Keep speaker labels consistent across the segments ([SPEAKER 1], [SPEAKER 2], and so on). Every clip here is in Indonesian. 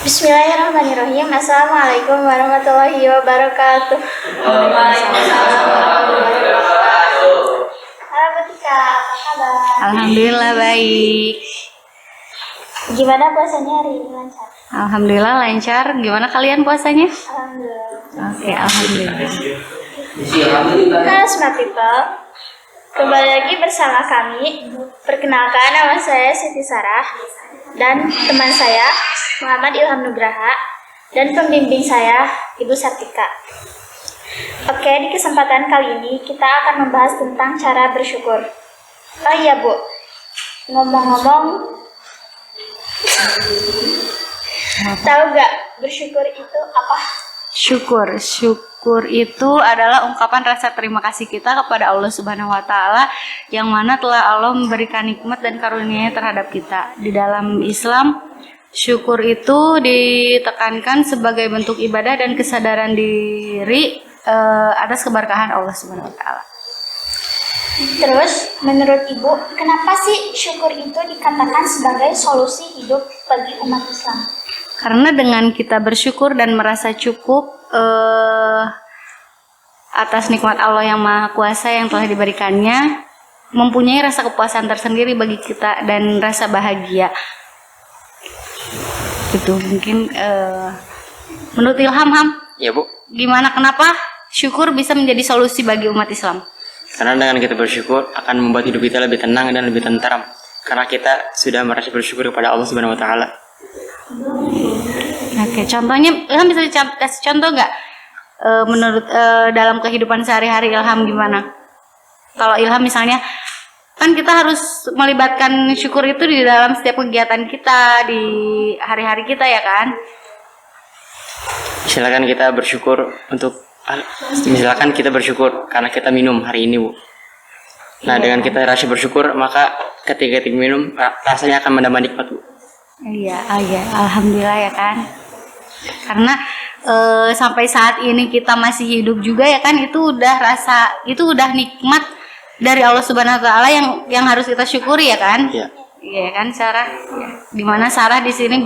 [SPEAKER 1] Bismillahirrahmanirrahim. Assalamualaikum warahmatullahi wabarakatuh. Halo Butika, apa kabar?
[SPEAKER 2] Alhamdulillah baik.
[SPEAKER 1] Gimana puasanya hari ini, lancar?
[SPEAKER 2] Alhamdulillah lancar. Gimana kalian puasanya?
[SPEAKER 1] Alhamdulillah.
[SPEAKER 2] Oke, alhamdulillah.
[SPEAKER 1] Halo Smart People, kembali lagi bersama kami. Perkenalkan, nama saya Siti Sarah dan teman saya Muhammad Ilham Nugraha dan pembimbing saya Ibu Sartika. Oke, di kesempatan kali ini kita akan membahas tentang cara bersyukur. Oh iya Bu, ngomong-ngomong, tahu gak bersyukur itu apa?
[SPEAKER 2] Syukur itu adalah ungkapan rasa terima kasih kita kepada Allah Subhanahu wa taala yang mana telah Allah memberikan nikmat dan karunia-Nya terhadap kita. Di dalam Islam, syukur itu ditekankan sebagai bentuk ibadah dan kesadaran diri atas keberkahan Allah Subhanahu wa taala.
[SPEAKER 1] Terus, menurut Ibu, kenapa sih syukur itu dikatakan sebagai solusi hidup bagi umat Islam?
[SPEAKER 2] Karena dengan kita bersyukur dan merasa cukup atas nikmat Allah yang Maha Kuasa yang telah diberikannya, mempunyai rasa kepuasan tersendiri bagi kita dan rasa bahagia. Itu mungkin menurut Ilham,
[SPEAKER 3] Ya Bu,
[SPEAKER 2] gimana kenapa syukur bisa menjadi solusi bagi umat Islam?
[SPEAKER 3] karena dengan kita bersyukur akan membuat hidup kita lebih tenang dan lebih tentram. Karena kita sudah merasa bersyukur kepada Allah Subhanahu wa taala.
[SPEAKER 2] Oke, contohnya Ilham bisa kasih contoh nggak? Menurut dalam kehidupan sehari-hari Ilham gimana? Kalau Ilham misalnya, kan kita harus melibatkan syukur itu di dalam setiap kegiatan kita di hari-hari kita ya kan?
[SPEAKER 3] Misalkan kita bersyukur karena kita minum hari ini, Bu. Nah, dengan kita rasa bersyukur, maka ketika kita minum rasanya akan menambah nikmat, Bu.
[SPEAKER 2] Iya, alhamdulillah ya kan. Karena sampai saat ini kita masih hidup juga ya kan, itu udah nikmat dari Allah Subhanahu wa taala yang harus kita syukuri ya kan?
[SPEAKER 3] Iya.
[SPEAKER 2] Iya kan Sarah? Ya. Dimana Sarah di sini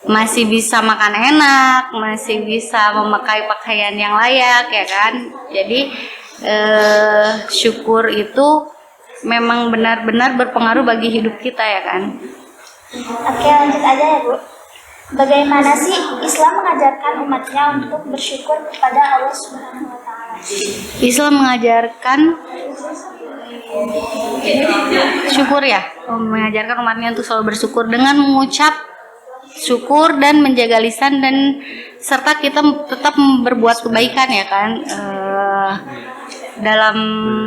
[SPEAKER 2] masih bisa makan enak, masih bisa memakai pakaian yang layak ya kan. Jadi syukur itu memang benar-benar berpengaruh bagi hidup kita ya kan.
[SPEAKER 1] Oke, lanjut aja ya Bu. Bagaimana sih Islam mengajarkan umatnya untuk bersyukur kepada Allah Subhanahu wa taala?
[SPEAKER 2] Islam mengajarkan syukur ya, mengajarkan umatnya untuk selalu bersyukur dengan mengucap syukur dan menjaga lisan dan serta kita tetap berbuat kebaikan ya kan. Dalam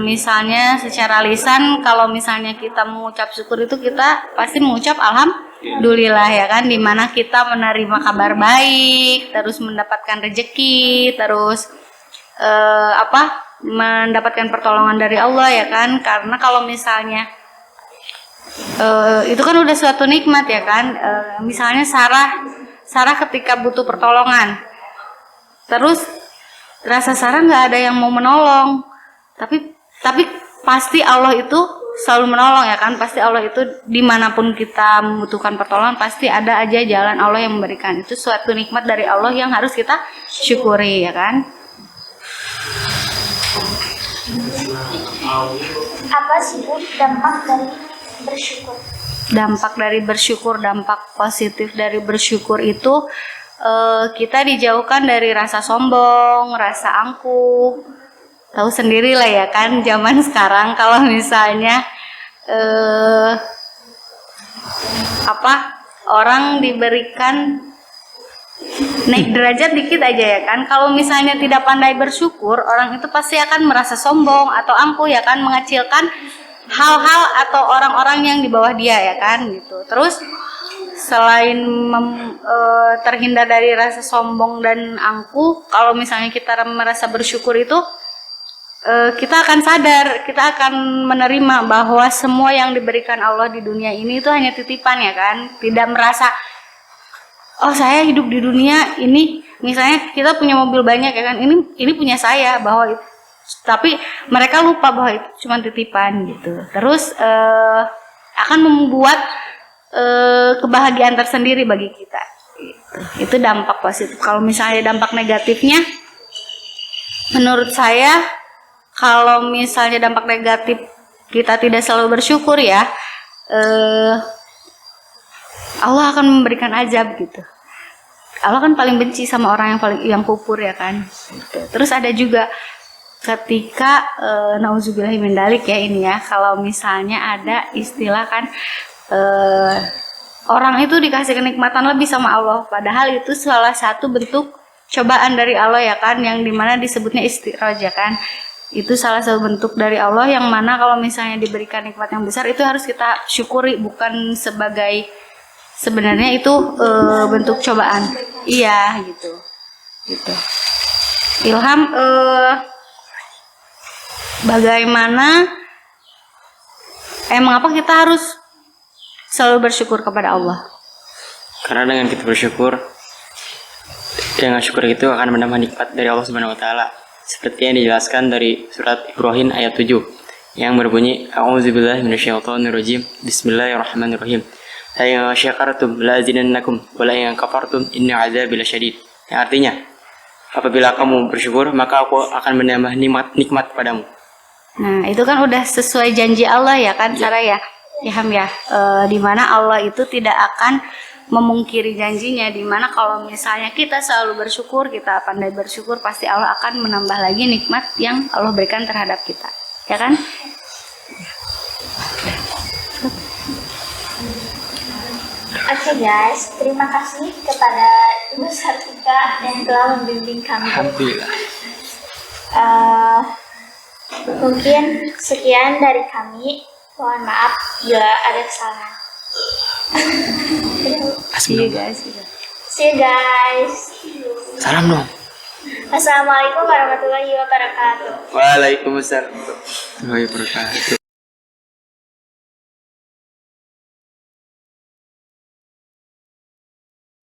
[SPEAKER 2] misalnya secara lisan, kalau misalnya kita mengucap syukur itu kita pasti mengucap alhamdulillah ya kan, dimana kita menerima kabar baik, terus mendapatkan rezeki, terus mendapatkan pertolongan dari Allah ya kan. Karena kalau misalnya itu kan udah suatu nikmat ya kan. Misalnya Sarah ketika butuh pertolongan, terus rasa Sarah nggak ada yang mau menolong, tapi pasti Allah itu selalu menolong ya kan. Pasti Allah itu dimanapun kita membutuhkan pertolongan, pasti ada aja jalan Allah yang memberikan. Itu suatu nikmat dari Allah yang harus kita syukuri ya kan.
[SPEAKER 1] Apa sih Bu dampak dari bersyukur?
[SPEAKER 2] Dampak positif dari bersyukur itu kita dijauhkan dari rasa sombong, rasa angkuh. Tahu sendiri lah ya kan, zaman sekarang kalau misalnya orang diberikan naik derajat dikit aja ya kan, kalau misalnya tidak pandai bersyukur, orang itu pasti akan merasa sombong atau angkuh ya kan, mengecilkan hal-hal atau orang-orang yang di bawah dia ya kan gitu. Terus selain terhindar dari rasa sombong dan angkuh, kalau misalnya kita merasa bersyukur itu kita akan sadar, kita akan menerima bahwa semua yang diberikan Allah di dunia ini itu hanya titipan ya kan. Tidak merasa, oh saya hidup di dunia ini, misalnya kita punya mobil banyak ya kan, ini punya saya, bahwa tapi mereka lupa bahwa itu cuma titipan gitu. Terus akan membuat kebahagiaan tersendiri bagi kita. Itu dampak positif. Kalau misalnya dampak negatifnya, menurut saya kalau misalnya dampak negatif kita tidak selalu bersyukur ya, Allah akan memberikan azab gitu. Allah kan paling benci sama orang yang kufur ya kan. Gitu. Terus ada juga ketika nauzubillahi min dzalik ya ini ya, kalau misalnya ada istilah kan orang itu dikasih kenikmatan lebih sama Allah, padahal itu salah satu bentuk cobaan dari Allah ya kan, yang dimana disebutnya istidraj ya kan. Itu salah satu bentuk dari Allah yang mana kalau misalnya diberikan nikmat yang besar itu harus kita syukuri, bukan sebagai sebenarnya itu bentuk cobaan. Iya gitu. Ilham, bagaimana mengapa kita harus selalu bersyukur kepada Allah?
[SPEAKER 3] Karena dengan kita bersyukur, dengan syukur itu akan menambah nikmat dari Allah Subhanahu wa taala. Seperti yang dijelaskan dari surat Ibrahim ayat 7 yang berbunyi A'udzubillahi minasyaitonirrajim. Bismillahirrahmanirrahim. La in syakartum la azidannakum wa la in kafartum inna 'adzabi lasyadid. Yang artinya, apabila kamu bersyukur, maka aku akan menambah nikmat padamu.
[SPEAKER 2] Nah, itu kan udah sesuai janji Allah ya kan, Sarah ya? Ilham ya, dimana Allah itu tidak akan memungkiri janjinya, dimana kalau misalnya kita selalu bersyukur, kita pandai bersyukur, pasti Allah akan menambah lagi nikmat yang Allah berikan terhadap kita, ya kan?
[SPEAKER 1] Oke guys, terima kasih kepada Ibu Sartika yang telah membimbing kami.
[SPEAKER 3] Alhamdulillah.
[SPEAKER 1] Mungkin sekian dari kami. Mohon maaf bila ada kesalahan.
[SPEAKER 2] See you guys.
[SPEAKER 1] See you guys.
[SPEAKER 3] Salam dong.
[SPEAKER 1] Assalamualaikum warahmatullahi wabarakatuh.
[SPEAKER 3] Waalaikumsalam warahmatullahi wabarakatuh.